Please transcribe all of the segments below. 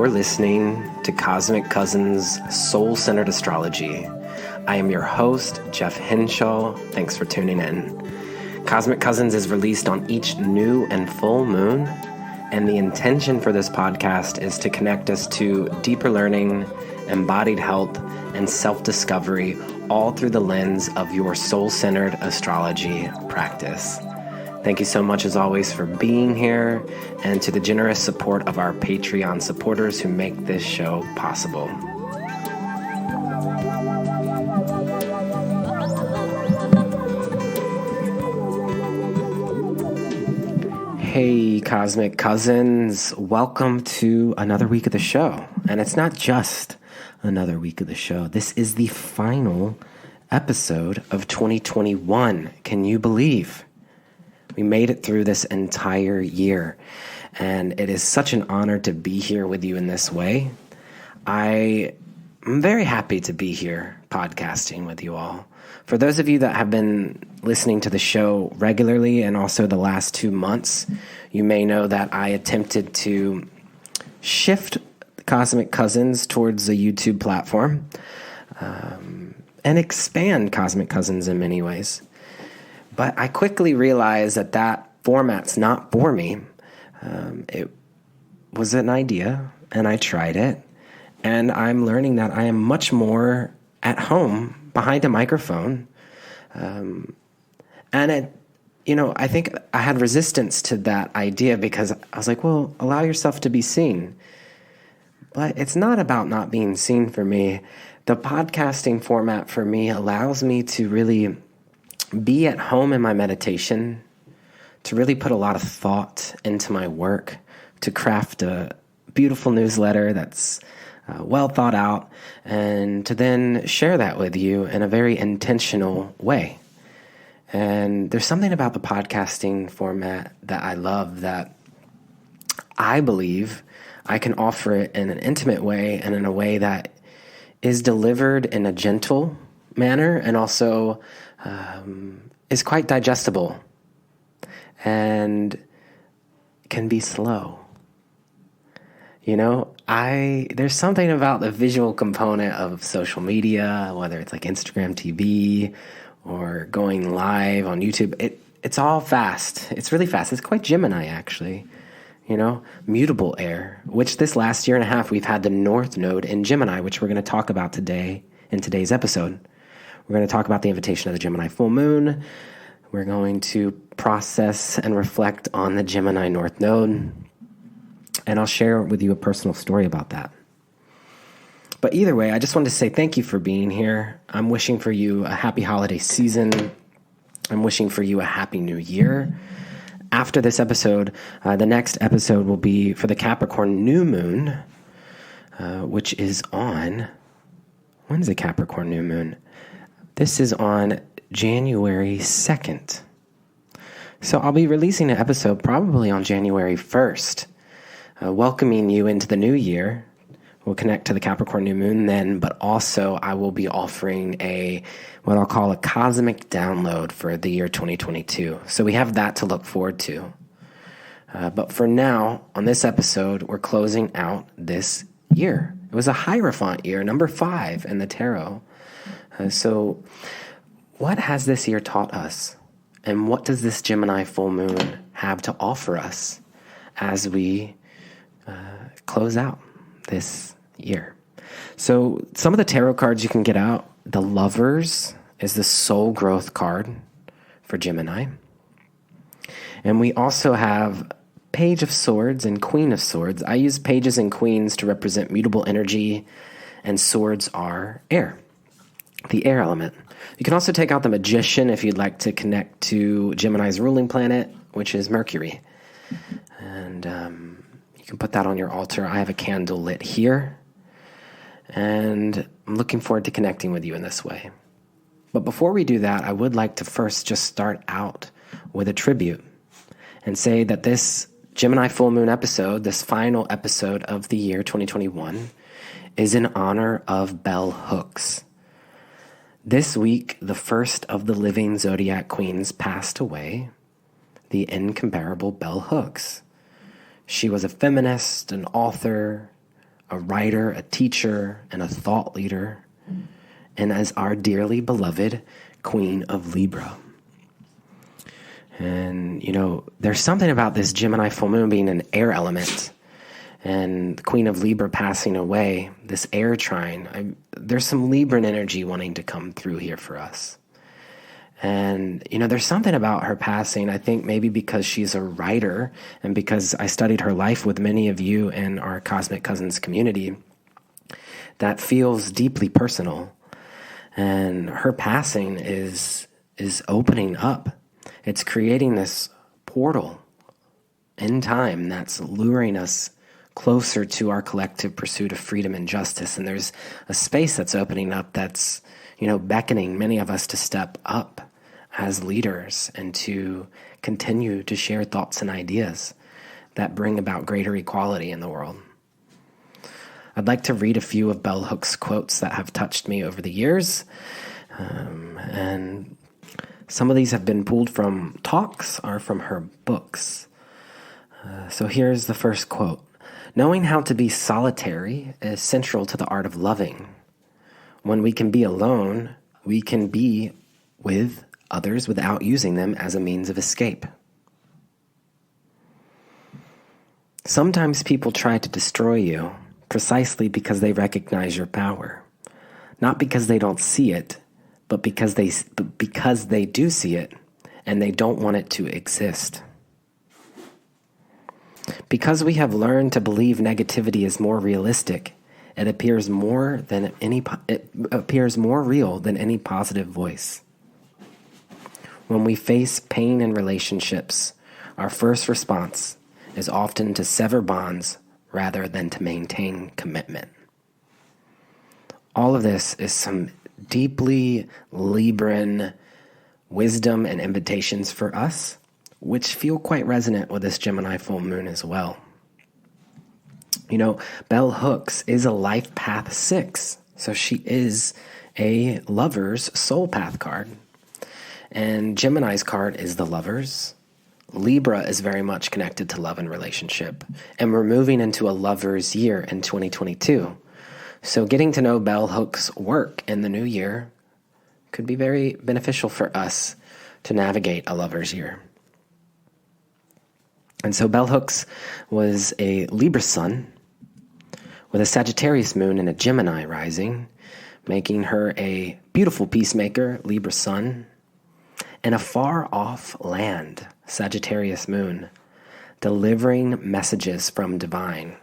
You're listening to Cosmic Cousins Soul-Centered Astrology. I am your host, Jeff Hinshaw. Thanks for tuning in. Cosmic Cousins is released on each new and full moon, and the intention for this podcast is to connect us to deeper learning, embodied health, and self-discovery, all through the lens of your soul-centered astrology practice. Thank you so much, as always, for being here, and to the generous support of our Patreon supporters who make this show possible. Hey, Cosmic Cousins. Welcome to another week of the show. And it's not just another week of the show. This is the final episode of 2021. Can you believe? We made it through this entire year, and it is such an honor to be here with you in this way. I am very happy to be here podcasting with you all. For those of you that have been listening to the show regularly and also the last 2 months, you may know that I attempted to shift Cosmic Cousins towards a YouTube platform and expand Cosmic Cousins in many ways. But I quickly realized that that format's not for me. It was an idea, and I tried it. And I'm learning that I am much more at home behind a microphone. And I think I had resistance to that idea because I was like, well, allow yourself to be seen. But it's not about not being seen for me. The podcasting format for me allows me to really be at home in my meditation, to really put a lot of thought into my work, to craft a beautiful newsletter that's well thought out, and to then share that with you in a very intentional way. And there's something about the podcasting format that I love, that I believe I can offer it in an intimate way and in a way that is delivered in a gentle manner and also is quite digestible and can be slow. There's something about the visual component of social media, whether it's like Instagram TV or going live on YouTube. It's all fast. It's really fast. It's quite Gemini, actually. Mutable air, which this last year and a half we've had the North Node in Gemini, which we're going to talk about today in today's episode. We're going to talk about the invitation of the Gemini Full Moon. We're going to process and reflect on the Gemini North Node. And I'll share with you a personal story about that. But either way, I just wanted to say thank you for being here. I'm wishing for you a happy holiday season. I'm wishing for you a happy new year. After this episode, the next episode will be for the Capricorn New Moon, which is on... When's the Capricorn New Moon? This is on January 2nd. So I'll be releasing an episode probably on January 1st, welcoming you into the new year. We'll connect to the Capricorn New Moon then, but also I will be offering what I'll call a cosmic download for the year 2022. So we have that to look forward to. But for now, on this episode, we're closing out this year. It was a Hierophant year, number 5 in the tarot. So what has this year taught us? And what does this Gemini full moon have to offer us as we close out this year? So some of the tarot cards you can get out, the Lovers is the soul growth card for Gemini. And we also have Page of Swords and Queen of Swords. I use pages and queens to represent mutable energy, and swords are air, the air element. You can also take out the Magician if you'd like to connect to Gemini's ruling planet, which is Mercury. And you can put that on your altar. I have a candle lit here, and I'm looking forward to connecting with you in this way. But before we do that, I would like to first just start out with a tribute and say that this Gemini full moon episode, this final episode of the year 2021, is in honor of bell hooks. This week, the first of the living zodiac queens passed away, the incomparable bell hooks. She was a feminist, an author, a writer, a teacher, and a thought leader, and as our dearly beloved Queen of Libra. And, there's something about this Gemini full moon being an air element and the Queen of Libra passing away, this air trine. There's some Libran energy wanting to come through here for us. And, there's something about her passing, I think maybe because she's a writer and because I studied her life with many of you in our Cosmic Cousins community, that feels deeply personal. And her passing is opening up. It's creating this portal in time that's luring us closer to our collective pursuit of freedom and justice. And there's a space that's opening up that's, beckoning many of us to step up as leaders and to continue to share thoughts and ideas that bring about greater equality in the world. I'd like to read a few of Bell Hooks' quotes that have touched me over the years. And some of these have been pulled from talks or from her books. So here's the first quote. Knowing how to be solitary is central to the art of loving. When we can be alone, we can be with others without using them as a means of escape. Sometimes people try to destroy you precisely because they recognize your power. Not because they don't see it, but because they do see it and they don't want it to exist. Because we have learned to believe negativity is more realistic, it appears more real than any positive voice. When we face pain in relationships, our first response is often to sever bonds rather than to maintain commitment. All of this is some deeply Libran wisdom and invitations for us, which feel quite resonant with this Gemini full moon as well. Bell Hooks is a life path 6, so she is a lover's soul path card. And Gemini's card is the lover's. Libra is very much connected to love and relationship. And we're moving into a lover's year in 2022. So getting to know Bell Hooks' work in the new year could be very beneficial for us to navigate a lover's year. And so Bell Hooks was a Libra sun with a Sagittarius moon and a Gemini rising, making her a beautiful peacemaker, Libra sun, and a far-off land, Sagittarius moon, delivering messages from divine,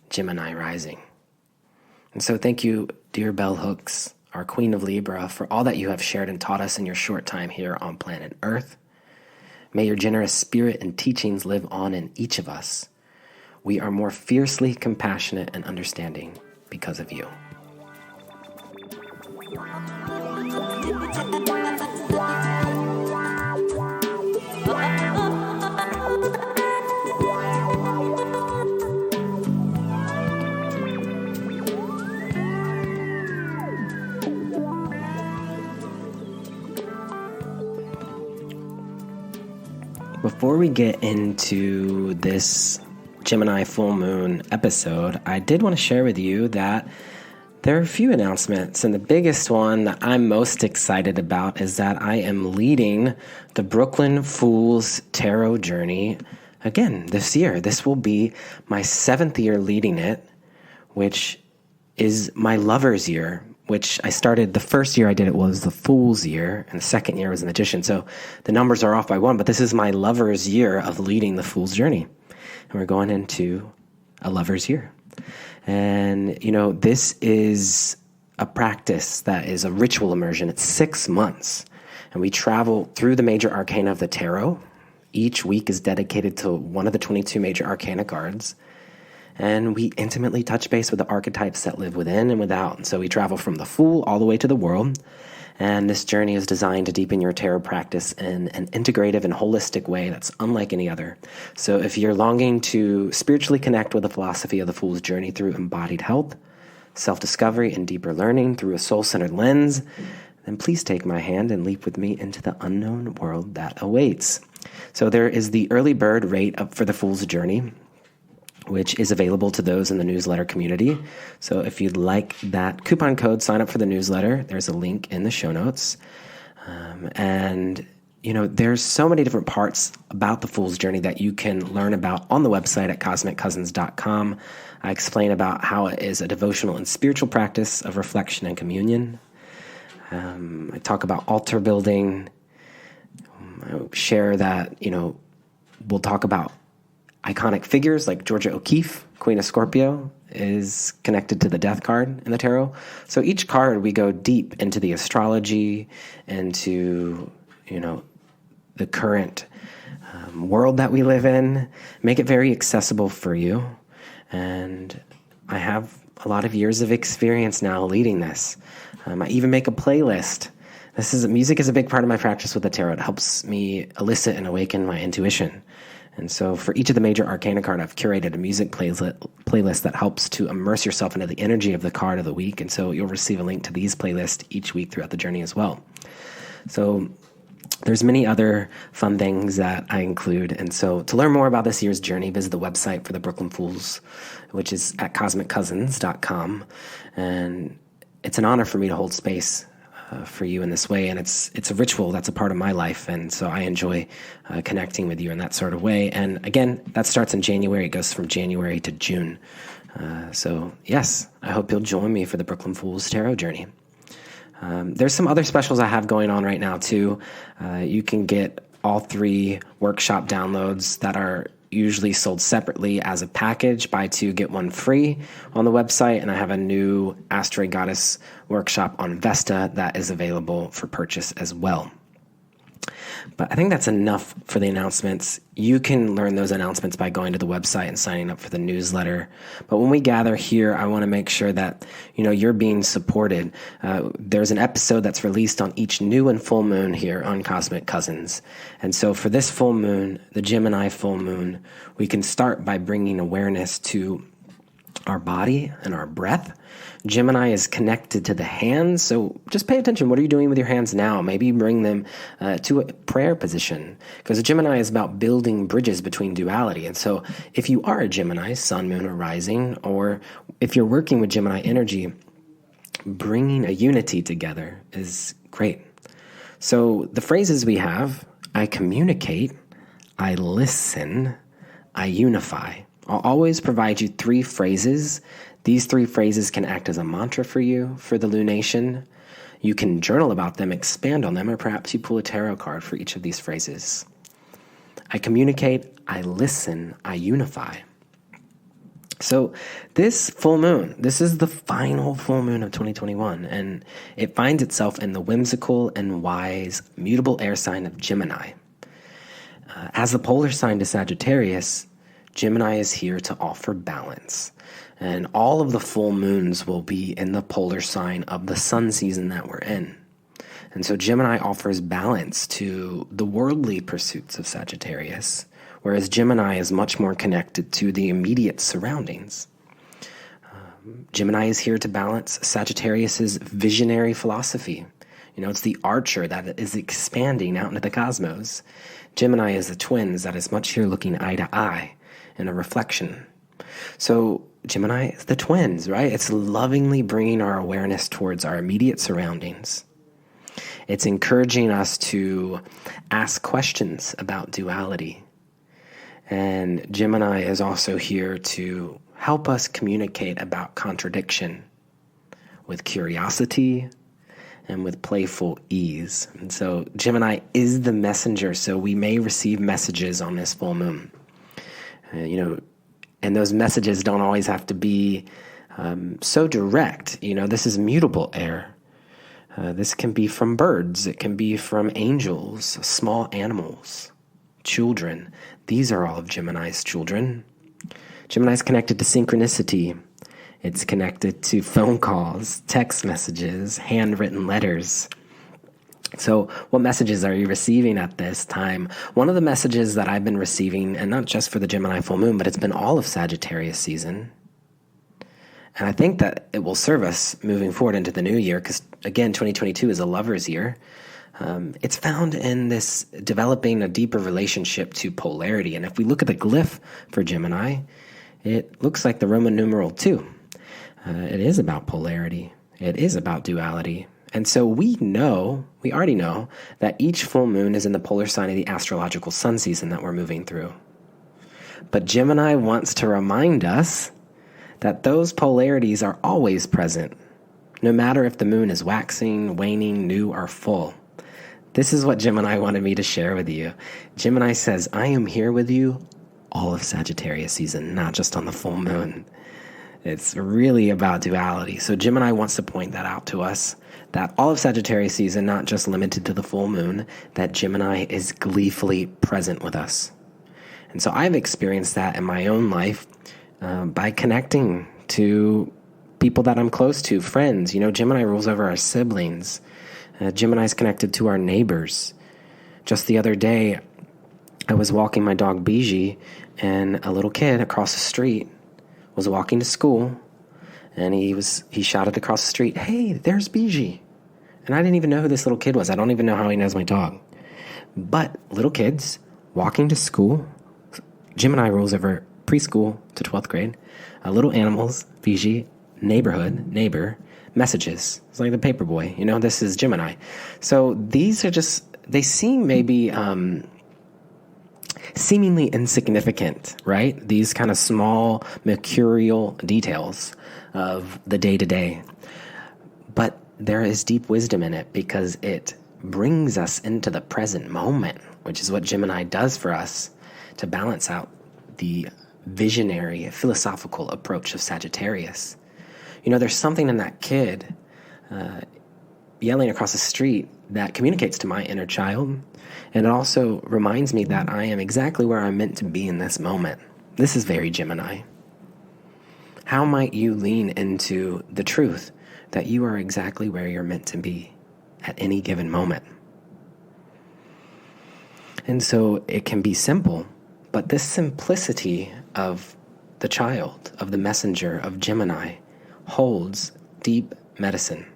Gemini rising. And so thank you, dear Bell Hooks, our Queen of Libra, for all that you have shared and taught us in your short time here on planet Earth. May your generous spirit and teachings live on in each of us. We are more fiercely compassionate and understanding because of you. Before we get into this Gemini full moon episode, I did want to share with you that there are a few announcements, and the biggest one that I'm most excited about is that I am leading the Brooklyn Fools Tarot Journey again this year. This will be my 7th year leading it, which is my lover's year, which I started, the first year I did it was the Fool's year, and the second year was the Magician. So the numbers are off by 1, but this is my lover's year of leading the Fool's Journey. And we're going into a lover's year. And, this is a practice that is a ritual immersion. It's 6 months. And we travel through the major arcana of the tarot. Each week is dedicated to one of the 22 major arcana cards. And we intimately touch base with the archetypes that live within and without. And so we travel from the Fool all the way to the World. And this journey is designed to deepen your tarot practice in an integrative and holistic way that's unlike any other. So if you're longing to spiritually connect with the philosophy of the Fool's Journey through embodied health, self-discovery, and deeper learning through a soul-centered lens, then please take my hand and leap with me into the unknown world that awaits. So there is the early bird rate up for the Fool's Journey, which is available to those in the newsletter community. So if you'd like that coupon code, sign up for the newsletter. There's a link in the show notes. There's so many different parts about the Fool's Journey that you can learn about on the website at cosmiccousins.com. I explain about how it is a devotional and spiritual practice of reflection and communion. I talk about altar building. I share that, we'll talk about iconic figures like Georgia O'Keeffe, Queen of Scorpio, is connected to the Death card in the tarot. So each card, we go deep into the astrology, into, the current world that we live in, make it very accessible for you. And I have a lot of years of experience now leading this. I even make a playlist. Music is a big part of my practice with the tarot. It helps me elicit and awaken my intuition. And so for each of the major arcana card, I've curated a music playlist that helps to immerse yourself into the energy of the card of the week. And so you'll receive a link to these playlists each week throughout the journey as well. So there's many other fun things that I include. And so to learn more about this year's journey, visit the website for the Brooklyn Fools, which is at cosmiccousins.com. And it's an honor for me to hold space for you in this way. And it's a ritual that's a part of my life. And so I enjoy connecting with you in that sort of way. And again, that starts in January. It goes from January to June. So yes, I hope you'll join me for the Brooklyn Fools Tarot journey. There's some other specials I have going on right now too. You can get all 3 workshop downloads that are usually sold separately as a package, buy 2, get 1 free on the website. And I have a new Asteroid Goddess workshop on Vesta that is available for purchase as well. But I think that's enough for the announcements. You can learn those announcements by going to the website and signing up for the newsletter. But when we gather here, I want to make sure that, you're being supported. There's an episode that's released on each new and full moon here on Cosmic Cousins. And so for this full moon, the Gemini full moon, we can start by bringing awareness to our body and our breath. Gemini is connected to the hands, so just pay attention. What are you doing with your hands now? Maybe bring them to a prayer position, because Gemini is about building bridges between duality. And so if you are a Gemini, sun, moon, or rising, or if you're working with Gemini energy, bringing a unity together is great. So the phrases we have: I communicate, I listen, I unify. I'll always provide you 3 phrases. These 3 phrases can act as a mantra for you for the lunation. You can journal about them, expand on them, or perhaps you pull a tarot card for each of these phrases. I communicate, I listen, I unify. So this full moon, this is the final full moon of 2021, and it finds itself in the whimsical and wise mutable air sign of Gemini. As the polar sign to Sagittarius, Gemini is here to offer balance. And all of the full moons will be in the polar sign of the sun season that we're in. And so Gemini offers balance to the worldly pursuits of Sagittarius, whereas Gemini is much more connected to the immediate surroundings. Gemini is here to balance Sagittarius's visionary philosophy. It's the archer that is expanding out into the cosmos. Gemini is the twins that is much here looking eye to eye in a reflection. So Gemini is the twins, right? It's lovingly bringing our awareness towards our immediate surroundings. It's encouraging us to ask questions about duality. And Gemini is also here to help us communicate about contradiction with curiosity and with playful ease. And so Gemini is the messenger, so we may receive messages on this full moon. And those messages don't always have to be so direct. This is mutable air. This can be from birds. It can be from angels, small animals, children. These are all of Gemini's children. Gemini is connected to synchronicity. It's connected to phone calls, text messages, handwritten letters. So what messages are you receiving at this time? One of the messages that I've been receiving, and not just for the Gemini full moon, but it's been all of Sagittarius season. And I think that it will serve us moving forward into the new year, because again, 2022 is a lover's year. It's found in this developing a deeper relationship to polarity. And if we look at the glyph for Gemini, it looks like the Roman numeral 2. It is about polarity. It is about duality. And so we already know that each full moon is in the polar sign of the astrological sun season that we're moving through. But Gemini wants to remind us that those polarities are always present, no matter if the moon is waxing, waning, new, or full. This is what Gemini wanted me to share with you. Gemini says, I am here with you all of Sagittarius season, not just on the full moon. It's really about duality. So Gemini wants to point that out to us, that all of Sagittarius season, not just limited to the full moon, that Gemini is gleefully present with us. And so I've experienced that in my own life by connecting to people that I'm close to, friends. Gemini rules over our siblings. Gemini's connected to our neighbors. Just the other day, I was walking my dog Bijie, and a little kid across the street was walking to school, and he shouted across the street, "Hey, there's Bijie." And I didn't even know who this little kid was. I don't even know how he knows my dog. But little kids walking to school, Gemini rules over preschool to 12th grade, little animals, Bijie, neighbor, messages. It's like the paper boy. This is Gemini. So these are they seem maybe seemingly insignificant, right? These kind of small mercurial details of the day-to-day. But there is deep wisdom in it because it brings us into the present moment, which is what Gemini does for us to balance out the visionary, philosophical approach of Sagittarius. There's something in that kid yelling across the street that communicates to my inner child, and it also reminds me that I am exactly where I'm meant to be in this moment. This is very Gemini. How might you lean into the truth that you are exactly where you're meant to be at any given moment? And so it can be simple, but this simplicity of the child, of the messenger, of Gemini, holds deep medicine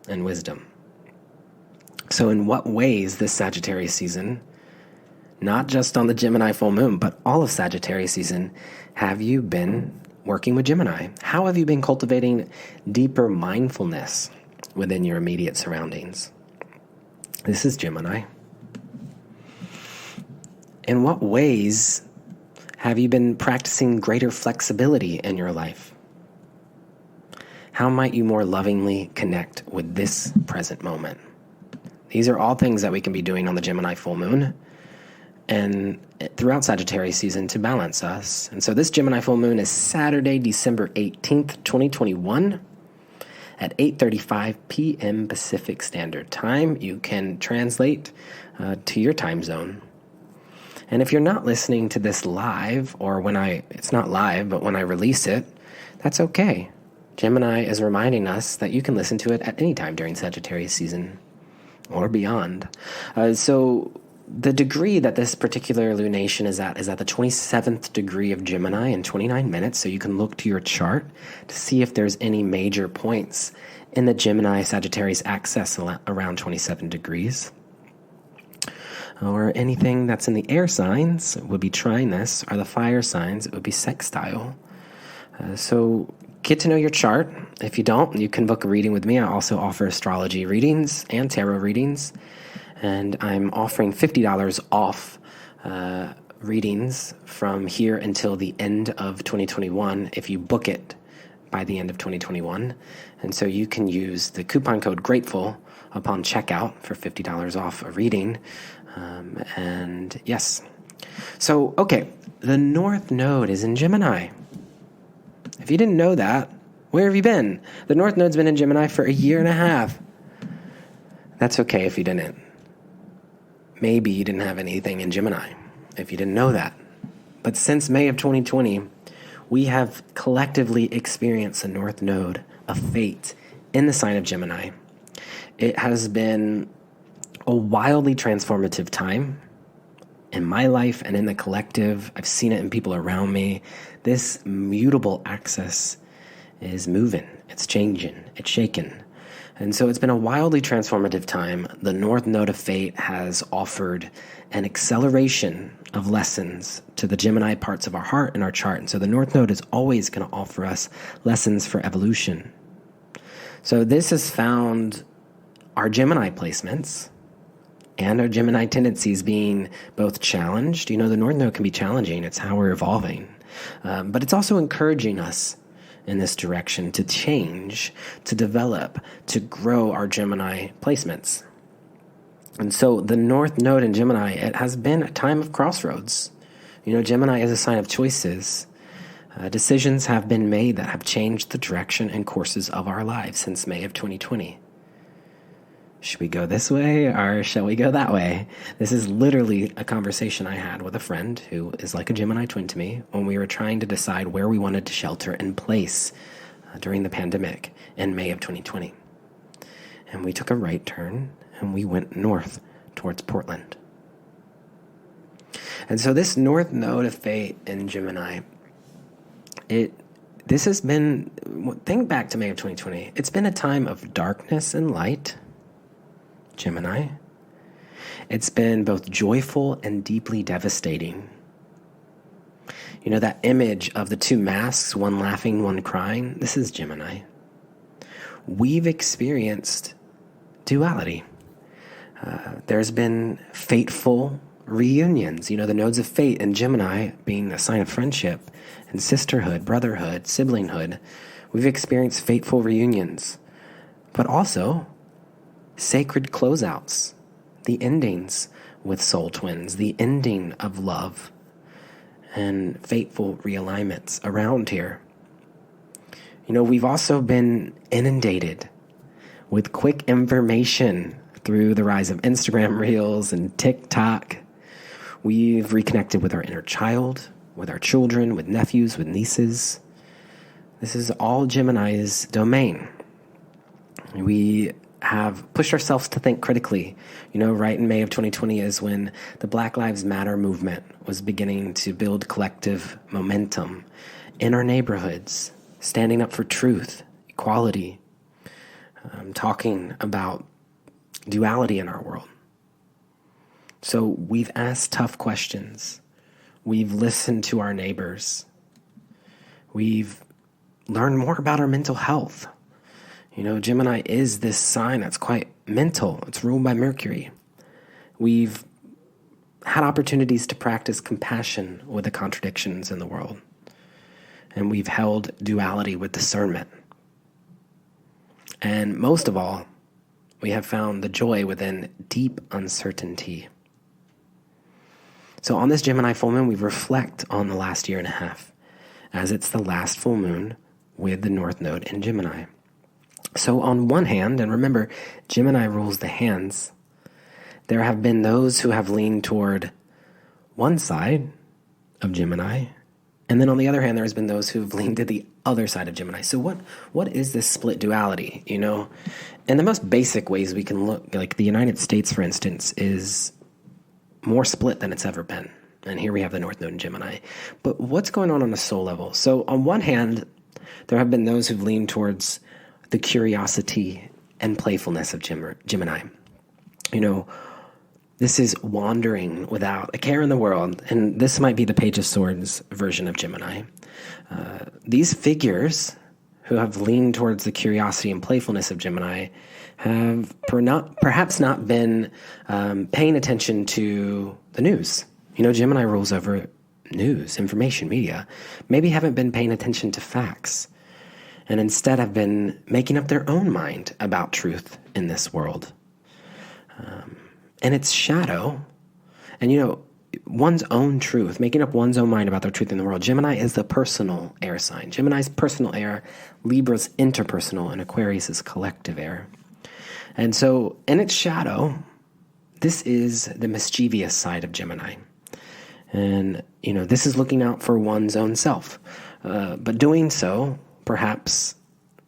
and wisdom. So in what ways this Sagittarius season, not just on the Gemini full moon, but all of Sagittarius season, have you been working with Gemini? How have you been cultivating deeper mindfulness within your immediate surroundings? This is Gemini. In what ways have you been practicing greater flexibility in your life? How might you more lovingly connect with this present moment? These are all things that we can be doing on the Gemini full moon and throughout Sagittarius season to balance us. And so this Gemini full moon is Saturday, December 18th, 2021 at 8:35 p.m. Pacific Standard Time. You can translate to your time zone. And if you're not listening to this live, or it's not live, but when I release it, that's okay. Gemini is reminding us that you can listen to it at any time during Sagittarius season or beyond. So the degree that this particular lunation is at the 27th degree of Gemini in 29 minutes. So you can look to your chart to see if there's any major points in the Gemini Sagittarius axis around 27 degrees. Or anything that's in the air signs would be trinus, or the fire signs, it would be sextile. So get to know your chart. If you don't, you can book a reading with me. I also offer astrology readings and tarot readings. And I'm offering $50 off readings from here until the end of 2021 if you book it by the end of 2021. And so you can use the coupon code GRATEFUL upon checkout for $50 off a reading. And yes. So, okay, the North Node is in Gemini. If you didn't know that, where have you been? The North Node's been in Gemini for a year and a half. That's okay if you didn't. Maybe you didn't have anything in Gemini, if you didn't know that. But since May of 2020, we have collectively experienced the North Node of fate in the sign of Gemini. It has been a wildly transformative time in my life and in the collective. I've seen it in people around me. This mutable axis is moving. It's changing. It's shaking. And so it's been a wildly transformative time. The North Node of Fate has offered an acceleration of lessons to the Gemini parts of our heart and our chart. And so the North Node is always going to offer us lessons for evolution. So this has found our Gemini placements and our Gemini tendencies being both challenged. The North Node can be challenging. It's how we're evolving. But it's also encouraging us in this direction to change, to develop, to grow our Gemini placements. And so the North Node in Gemini, it has been a time of crossroads. Gemini is a sign of choices. Decisions have been made that have changed the direction and courses of our lives since May of 2020. Should we go this way or shall we go that way? This is literally a conversation I had with a friend who is like a Gemini twin to me when we were trying to decide where we wanted to shelter in place during the pandemic in May of 2020. And we took a right turn and we went north towards Portland. And so this North Node of Fate in Gemini, this has been, think back to May of 2020, it's been a time of darkness and light, Gemini. It's been both joyful and deeply devastating. That image of the two masks, one laughing, one crying, this is Gemini. We've experienced duality. There's been fateful reunions. The nodes of fate in Gemini being a sign of friendship and sisterhood, brotherhood, siblinghood. We've experienced fateful reunions, but also sacred closeouts, the endings with soul twins, the ending of love, and fateful realignments around here. We've also been inundated with quick information through the rise of Instagram Reels and TikTok. We've reconnected with our inner child, with our children, with nephews, with nieces. This is all Gemini's domain. We have pushed ourselves to think critically. Right in May of 2020 is when the Black Lives Matter movement was beginning to build collective momentum in our neighborhoods, standing up for truth, equality, talking about duality in our world. So we've asked tough questions. We've listened to our neighbors. We've learned more about our mental health. Gemini is this sign that's quite mental. It's ruled by Mercury. We've had opportunities to practice compassion with the contradictions in the world. And we've held duality with discernment. And most of all, we have found the joy within deep uncertainty. So on this Gemini full moon, we reflect on the last year and a half, as it's the last full moon with the North Node in Gemini. So on one hand, and remember, Gemini rules the hands, there have been those who have leaned toward one side of Gemini, and then on the other hand, there has been those who've leaned to the other side of Gemini. So what is this split duality? In the most basic ways we can look, like the United States, for instance, is more split than it's ever been. And here we have the North Node in Gemini. But what's going on a soul level? So on one hand, there have been those who've leaned towards the curiosity and playfulness of Gemini. This is wandering without a care in the world, and this might be the Page of Swords version of Gemini. These figures who have leaned towards the curiosity and playfulness of Gemini have perhaps not been paying attention to the news. Gemini rules over news, information, media. Maybe haven't been paying attention to facts, and instead have been making up their own mind about truth in this world. And its shadow, and one's own truth, making up one's own mind about their truth in the world. Gemini is the personal air sign. Gemini's personal air, Libra's interpersonal, and Aquarius is collective air. And so in its shadow, this is the mischievous side of Gemini. And, this is looking out for one's own self, but doing so perhaps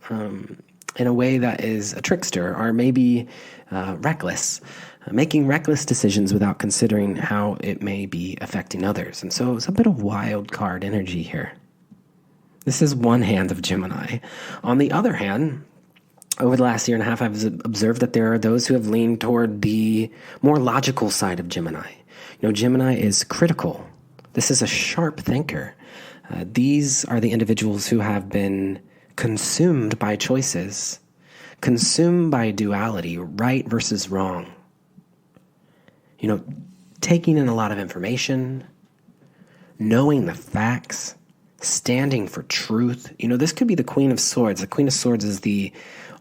in a way that is a trickster or maybe reckless, making reckless decisions without considering how it may be affecting others. And so it's a bit of wild card energy here. This is one hand of Gemini. On the other hand, over the last year and a half, I've observed that there are those who have leaned toward the more logical side of Gemini. Gemini is critical. This is a sharp thinker. These are the individuals who have been consumed by choices, consumed by duality, right versus wrong. Taking in a lot of information, knowing the facts, standing for truth. This could be the Queen of Swords. The Queen of Swords is the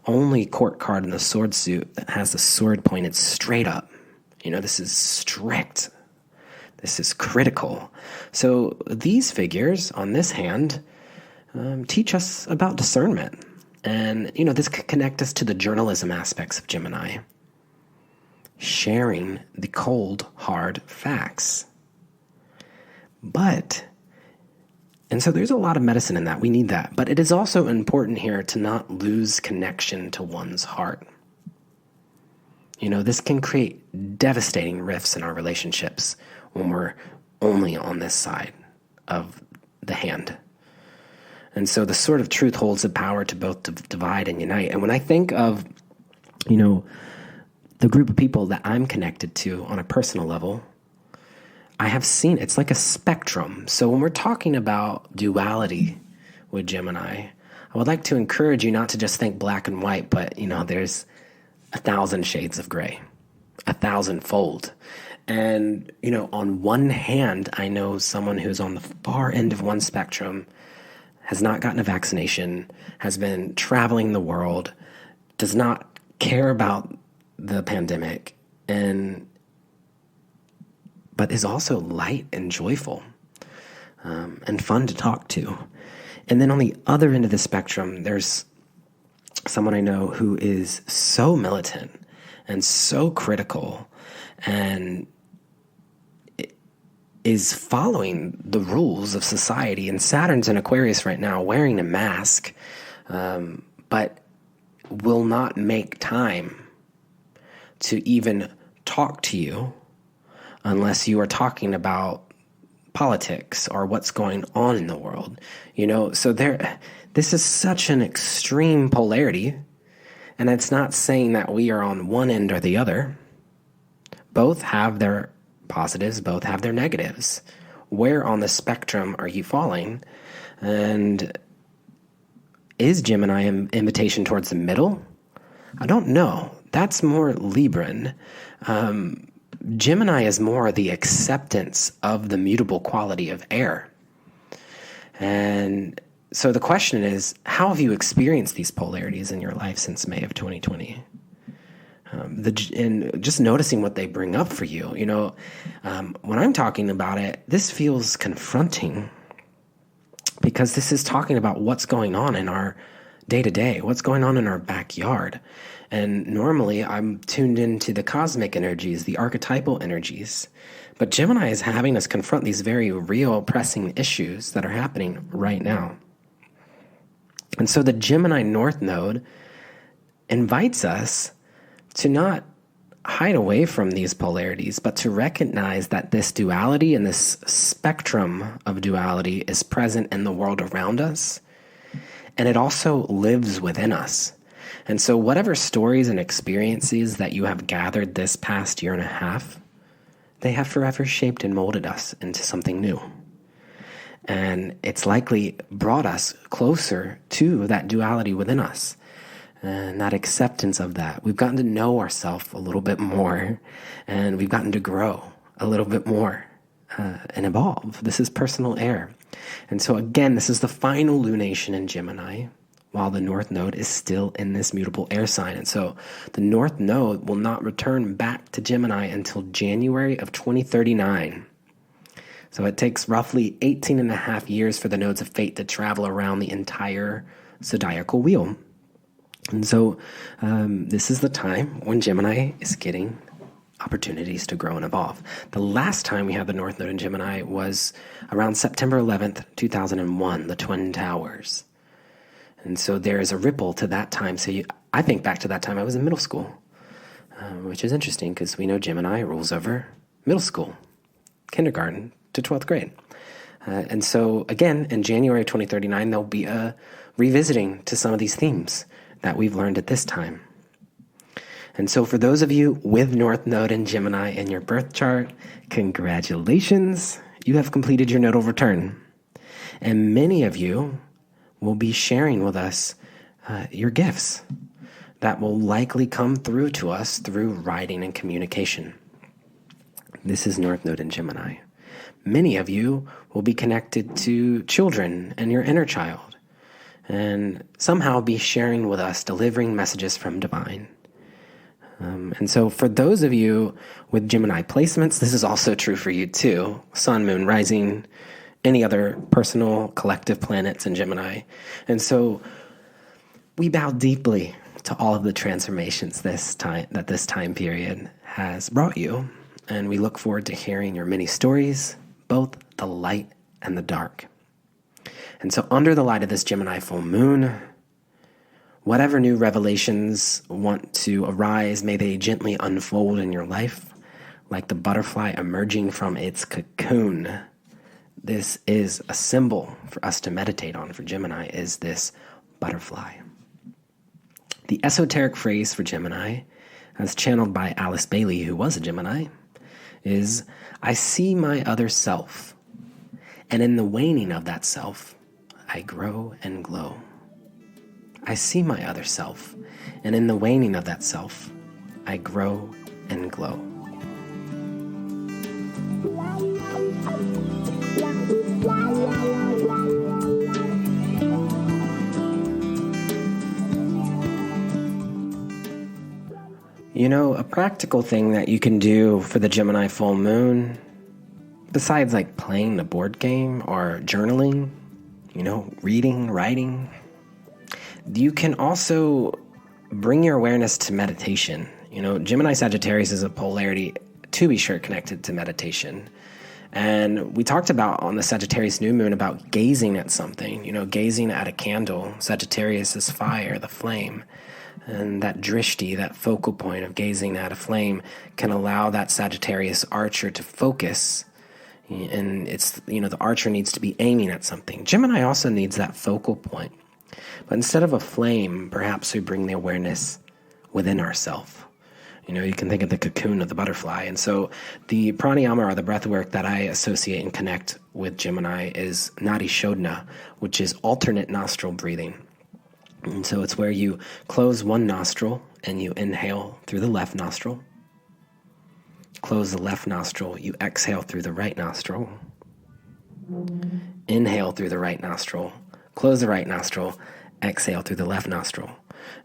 only court card in the sword suit that has the sword pointed straight up. This is strict. This is critical. So these figures on this hand teach us about discernment. And, this could connect us to the journalism aspects of Gemini. Sharing the cold, hard facts. And so there's a lot of medicine in that. We need that. But it is also important here to not lose connection to one's heart. This can create devastating rifts in our relationships when we're only on this side of the hand. And so the sword of truth holds the power to both divide and unite. And when I think of, the group of people that I'm connected to on a personal level, I have seen it's like a spectrum. So when we're talking about duality with Gemini, I would like to encourage you not to just think black and white, but, there's 1,000 shades of gray, 1,000-fold. And, on one hand, I know someone who's on the far end of one spectrum, has not gotten a vaccination, has been traveling the world, does not care about the pandemic, but is also light and joyful and fun to talk to. And then on the other end of the spectrum, there's someone I know who is so militant and so critical and is following the rules of society. And Saturn's in Aquarius right now, wearing a mask, but will not make time to even talk to you unless you are talking about politics or what's going on in the world. So this is such an extreme polarity, and it's not saying that we are on one end or the other. Both have their positives, both have their negatives. Where on the spectrum are you falling? And is Gemini an invitation towards the middle? I don't know. That's more Libran. Gemini is more the acceptance of the mutable quality of air. And so the question is, how have you experienced these polarities in your life since May of 2020? And just noticing what they bring up for you. When I'm talking about it, this feels confronting because this is talking about what's going on in our day-to-day, what's going on in our backyard. And normally I'm tuned into the cosmic energies, the archetypal energies. But Gemini is having us confront these very real, pressing issues that are happening right now. And so the Gemini North Node invites us to not hide away from these polarities, but to recognize that this duality and this spectrum of duality is present in the world around us. And it also lives within us. And so whatever stories and experiences that you have gathered this past year and a half, they have forever shaped and molded us into something new. And it's likely brought us closer to that duality within us and that acceptance of that. We've gotten to know ourselves a little bit more, and we've gotten to grow a little bit more and evolve. This is personal air. And so again, this is the final lunation in Gemini, while the North Node is still in this mutable air sign. And so the North Node will not return back to Gemini until January of 2039. So it takes roughly 18 and a half years for the nodes of fate to travel around the entire zodiacal wheel. And so this is the time when Gemini is getting opportunities to grow and evolve. The last time we had the North Node in Gemini was around September 11th, 2001, the Twin Towers. And so there is a ripple to that time. So I think back to that time I was in middle school, which is interesting because we know Gemini rules over middle school, kindergarten to 12th grade. And so again, in January 2039, there'll be a revisiting to some of these themes. that we've learned at this time. And so for those of you with North Node and Gemini in your birth chart, congratulations, you have completed your nodal return. And many of you will be sharing with us your gifts that will likely come through to us through writing and communication. This is North Node and Gemini. Many of you will be connected to children and your inner child, and somehow be sharing with us, delivering messages from divine. And so for those of you with Gemini placements, this is also true for you too. Sun, Moon, Rising, any other personal, collective planets in Gemini. And so we bow deeply to all of the transformations this time period has brought you. And we look forward to hearing your many stories, both the light and the dark. And so under the light of this Gemini full moon, whatever new revelations want to arise, may they gently unfold in your life like the butterfly emerging from its cocoon. This is a symbol for us to meditate on for Gemini, is this butterfly. The esoteric phrase for Gemini, as channeled by Alice Bailey, who was a Gemini, is, I see my other self, and in the waning of that self, I grow and glow. I see my other self, and in the waning of that self, I grow and glow. You know, a practical thing that you can do for the Gemini full moon, besides like playing the board game or journaling, reading, writing, you can also bring your awareness to meditation. Gemini Sagittarius is a polarity, to be sure, connected to meditation. And we talked about on the Sagittarius new moon about gazing at something, gazing at a candle. Sagittarius is fire, the flame. And that drishti, that focal point of gazing at a flame, can allow that Sagittarius archer to focus. And it's, the archer needs to be aiming at something. Gemini also needs that focal point. But instead of a flame, perhaps we bring the awareness within ourselves. You can think of the cocoon of the butterfly. And so the pranayama, or the breath work that I associate and connect with Gemini, is Nadi Shodhana, which is alternate nostril breathing. And so it's where you close one nostril and you inhale through the left nostril. Close the left nostril, you exhale through the right nostril. Inhale through the right nostril. Close the right nostril, exhale through the left nostril.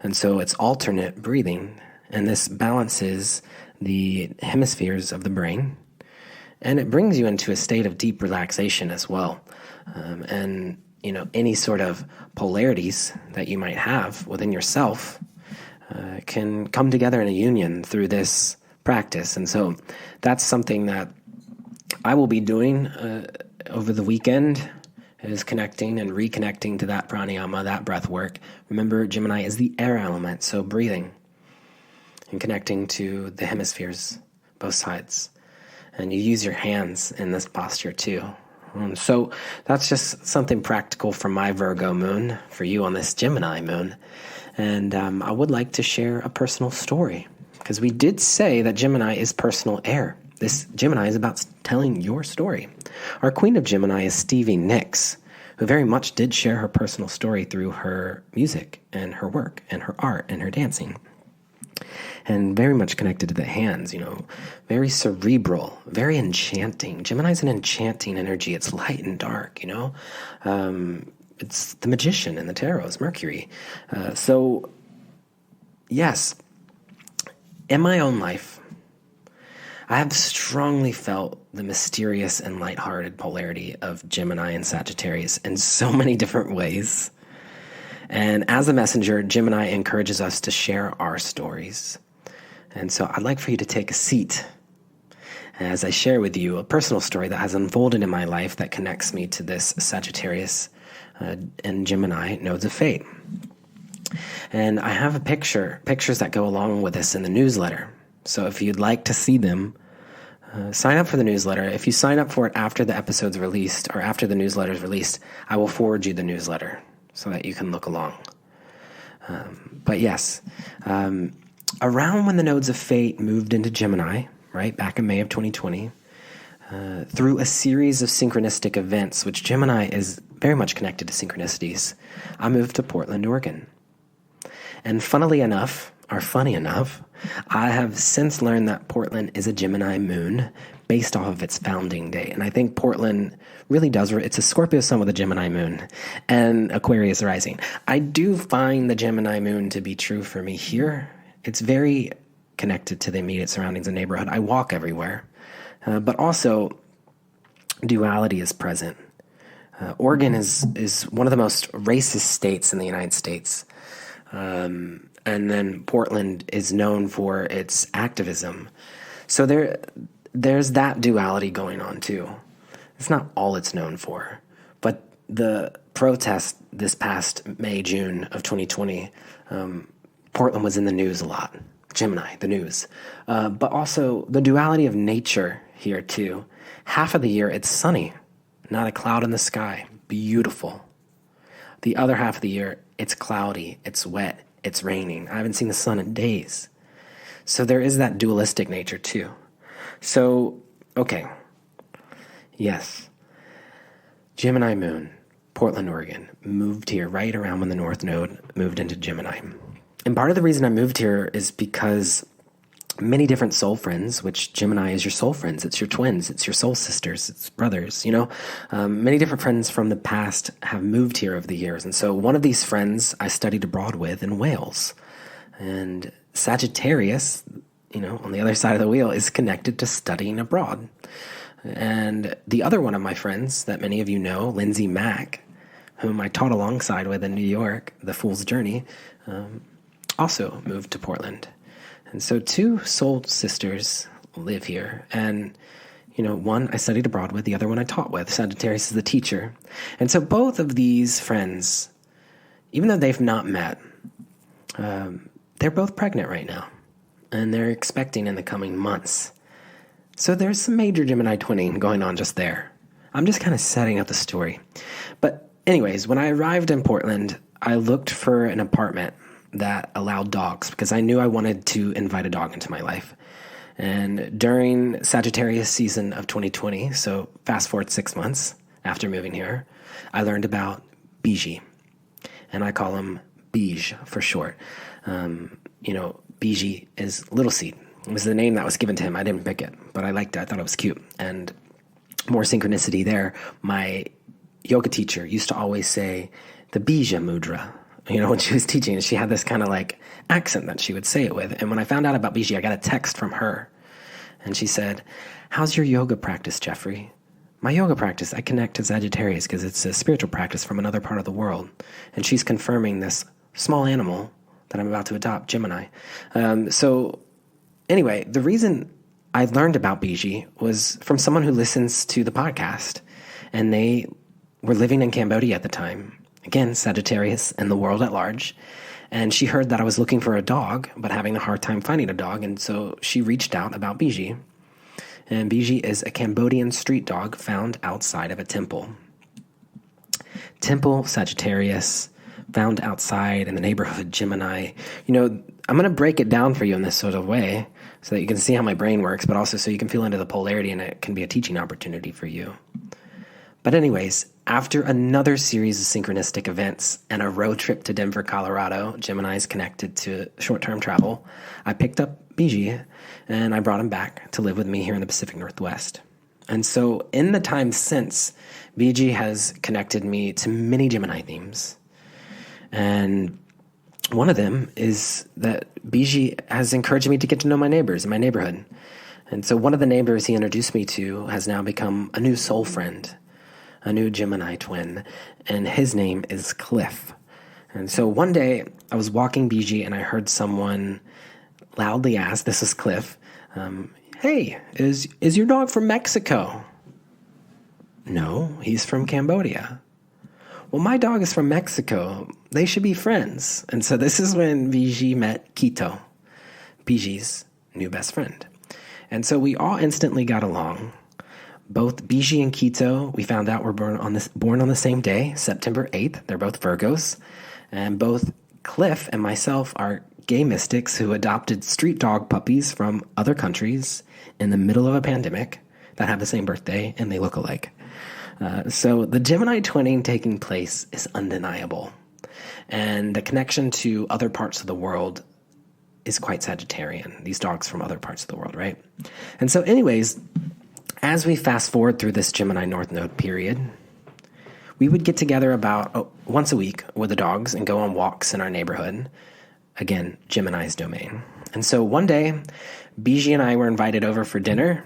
And so it's alternate breathing, and this balances the hemispheres of the brain, and it brings you into a state of deep relaxation as well. And any sort of polarities that you might have within yourself can come together in a union through this practice. And so that's something that I will be doing over the weekend, is connecting and reconnecting to that pranayama, that breath work. Remember, Gemini is the air element, so breathing and connecting to the hemispheres, both sides. And you use your hands in this posture too. So that's just something practical for my Virgo moon, for you on this Gemini moon. And I would like to share a personal story, because we did say that Gemini is personal air. This Gemini is about telling your story. Our Queen of Gemini is Stevie Nicks, who very much did share her personal story through her music and her work and her art and her dancing. And very much connected to the hands, very cerebral, very enchanting. Gemini's an enchanting energy. It's light and dark, it's the magician in the tarot, it's Mercury. So, yes, in my own life, I have strongly felt the mysterious and lighthearted polarity of Gemini and Sagittarius in so many different ways. And as a messenger, Gemini encourages us to share our stories. And so I'd like for you to take a seat as I share with you a personal story that has unfolded in my life that connects me to this Sagittarius and Gemini nodes of fate. And I have pictures that go along with this in the newsletter. So if you'd like to see them, sign up for the newsletter. If you sign up for it after the episode's released or after the newsletter's released, I will forward you the newsletter so that you can look along. But yes, around when the nodes of fate moved into Gemini, right, back in May of 2020, through a series of synchronistic events, which Gemini is very much connected to synchronicities, I moved to Portland, Oregon. And funny enough, I have since learned that Portland is a Gemini moon based off of its founding date. And I think Portland really does, it's a Scorpio sun with a Gemini moon and Aquarius rising. I do find the Gemini moon to be true for me here. It's very connected to the immediate surroundings and neighborhood. I walk everywhere, but also duality is present. Oregon is one of the most racist states in the United States. And then Portland is known for its activism. So there's that duality going on too. It's not all it's known for. But the protest this past May, June of 2020, Portland was in the news a lot. Gemini, the news. But also the duality of nature here too. Half of the year it's sunny, not a cloud in the sky, beautiful. The other half of the year it's cloudy, it's wet, it's raining. I haven't seen the sun in days. So there is that dualistic nature too. So, okay. Yes. Gemini moon, Portland, Oregon, moved here right around when the North Node moved into Gemini. And part of the reason I moved here is because many different soul friends, which Gemini is your soul friends, it's your twins, it's your soul sisters, it's brothers, many different friends from the past have moved here over the years. And so one of these friends I studied abroad with in Wales. And Sagittarius, on the other side of the wheel, is connected to studying abroad. And the other one of my friends that many of you know, Lindsay Mack, whom I taught alongside with in New York, The Fool's Journey, also moved to Portland. And so two soul sisters live here. And, one I studied abroad with, the other one I taught with. Sagittarius is the teacher. And so both of these friends, even though they've not met, they're both pregnant right now. And they're expecting in the coming months. So there's some major Gemini twinning going on just there. I'm just kind of setting up the story. But anyways, when I arrived in Portland, I looked for an apartment that allowed dogs because I knew I wanted to invite a dog into my life. And during Sagittarius season of 2020, so fast forward 6 months after moving here, I learned about Biji. And I call him Bij for short. Biji is little seed. It was the name that was given to him. I didn't pick it, but I liked it. I thought it was cute. And more synchronicity there. My yoga teacher used to always say the Bija mudra, when she was teaching. And she had this kind of like accent that she would say it with. And when I found out about Biji, I got a text from her. And she said, "How's your yoga practice, Jeffrey?" My yoga practice, I connect to Sagittarius because it's a spiritual practice from another part of the world. And she's confirming this small animal that I'm about to adopt, Gemini. So anyway, the reason I learned about Biji was from someone who listens to the podcast. And they were living in Cambodia at the time. Again, Sagittarius and the world at large. And she heard that I was looking for a dog, but having a hard time finding a dog. And so she reached out about Biji. And Biji is a Cambodian street dog found outside of a temple. Temple, Sagittarius, found outside in the neighborhood, Gemini. I'm going to break it down for you in this sort of way so that you can see how my brain works, but also so you can feel into the polarity and it can be a teaching opportunity for you. But anyways, after another series of synchronistic events and a road trip to Denver, Colorado, Gemini is connected to short-term travel, I picked up Biji and I brought him back to live with me here in the Pacific Northwest. And so in the time since, Biji has connected me to many Gemini themes. And one of them is that Biji has encouraged me to get to know my neighbors in my neighborhood. And so one of the neighbors he introduced me to has now become a new soul friend, a new Gemini twin, and his name is Cliff. And so one day I was walking Biji and I heard someone loudly ask, this is Cliff, "Hey, is your dog from Mexico?" "No, he's from Cambodia." "Well, my dog is from Mexico. They should be friends." And so this is when Biji met Quito, Biji's new best friend. And so we all instantly got along. Both Biji and Quito, we found out, were born on the same day, September 8th. They're both Virgos. And both Cliff and myself are gay mystics who adopted street dog puppies from other countries in the middle of a pandemic that have the same birthday and they look alike. So the Gemini twinning taking place is undeniable. And the connection to other parts of the world is quite Sagittarian. These dogs from other parts of the world, right? And so anyways, as we fast forward through this Gemini North Node period, we would get together about once a week with the dogs and go on walks in our neighborhood. Again, Gemini's domain. And so one day, Bijie and I were invited over for dinner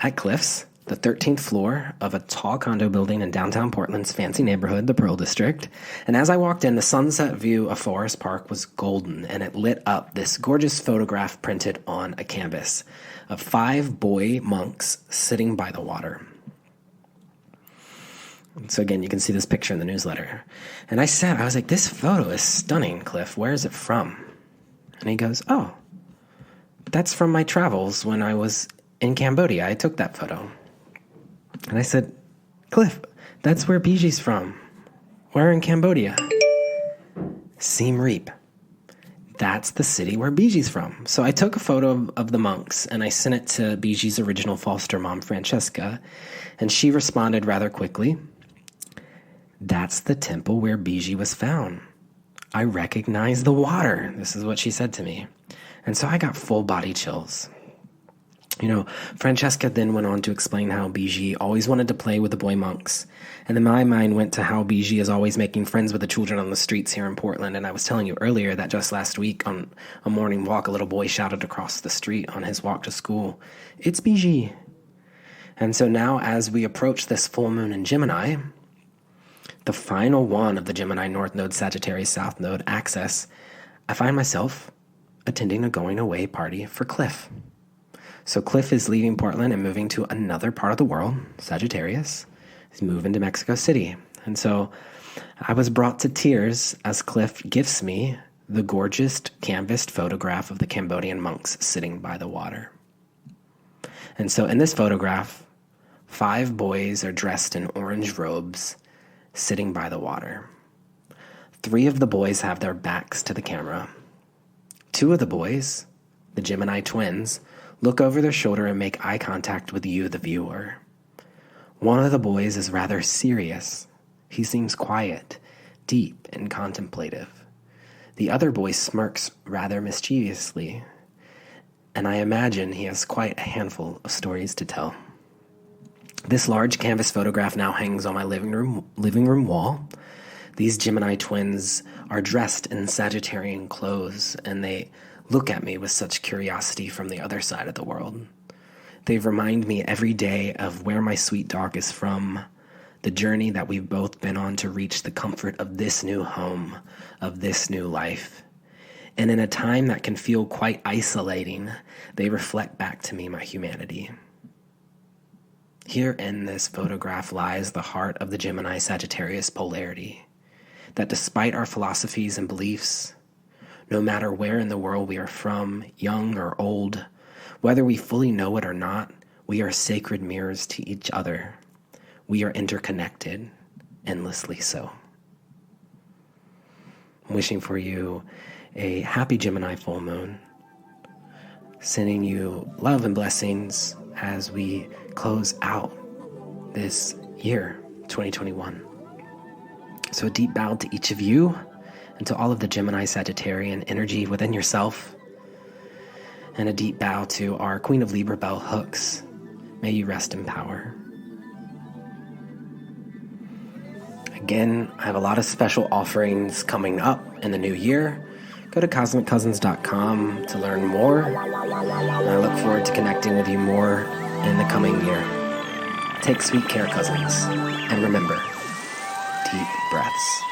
at Cliff's, the 13th floor of a tall condo building in downtown Portland's fancy neighborhood, the Pearl District. And as I walked in, the sunset view of Forest Park was golden, and it lit up this gorgeous photograph printed on a canvas of 5 boy monks sitting by the water. And so again, you can see this picture in the newsletter. And I was like, this photo is stunning, Cliff. Where is it from? And he goes, oh, that's from my travels when I was in Cambodia. I took that photo. And I said, Cliff, that's where Bijie's from. Where in Cambodia? Siem Reap. That's the city where Bijie's from. So I took a photo of the monks and I sent it to Bijie's original foster mom, Francesca, and she responded rather quickly. That's the temple where Bijie was found. I recognize the water. This is what she said to me. And so I got full body chills. You know, Francesca then went on to explain how Bijie always wanted to play with the boy monks. And then my mind went to how Bijie is always making friends with the children on the streets here in Portland. And I was telling you earlier that just last week on a morning walk, a little boy shouted across the street on his walk to school, "It's Bijie." And so now as we approach this full moon in Gemini, the final one of the Gemini North Node, Sagittarius South Node axis, I find myself attending a going away party for Cliff. So Cliff is leaving Portland and moving to another part of the world, Sagittarius. He's moving to Mexico City. And so I was brought to tears as Cliff gifts me the gorgeous canvassed photograph of the Cambodian monks sitting by the water. And so in this photograph, 5 boys are dressed in orange robes sitting by the water. 3 of the boys have their backs to the camera. 2 of the boys, the Gemini twins, look over their shoulder and make eye contact with you, the viewer. One of the boys is rather serious. He seems quiet, deep, and contemplative. The other boy smirks rather mischievously, and I imagine he has quite a handful of stories to tell. This large canvas photograph now hangs on my living room wall. These Gemini twins are dressed in Sagittarian clothes, and they look at me with such curiosity from the other side of the world. They remind me every day of where my sweet dog is from, the journey that we've both been on to reach the comfort of this new home, of this new life. And in a time that can feel quite isolating, they reflect back to me my humanity. Here in this photograph lies the heart of the Gemini Sagittarius polarity, that despite our philosophies and beliefs, no matter where in the world we are from, young or old, whether we fully know it or not, we are sacred mirrors to each other. We are interconnected, endlessly so. I'm wishing for you a happy Gemini full moon, sending you love and blessings as we close out this year, 2021. So a deep bow to each of you and to all of the Gemini Sagittarian energy within yourself. And a deep bow to our Queen of Libra bell hooks. May you rest in power. Again, I have a lot of special offerings coming up in the new year. Go to cosmiccousins.com to learn more. And I look forward to connecting with you more in the coming year. Take sweet care, cousins. And remember, deep breaths.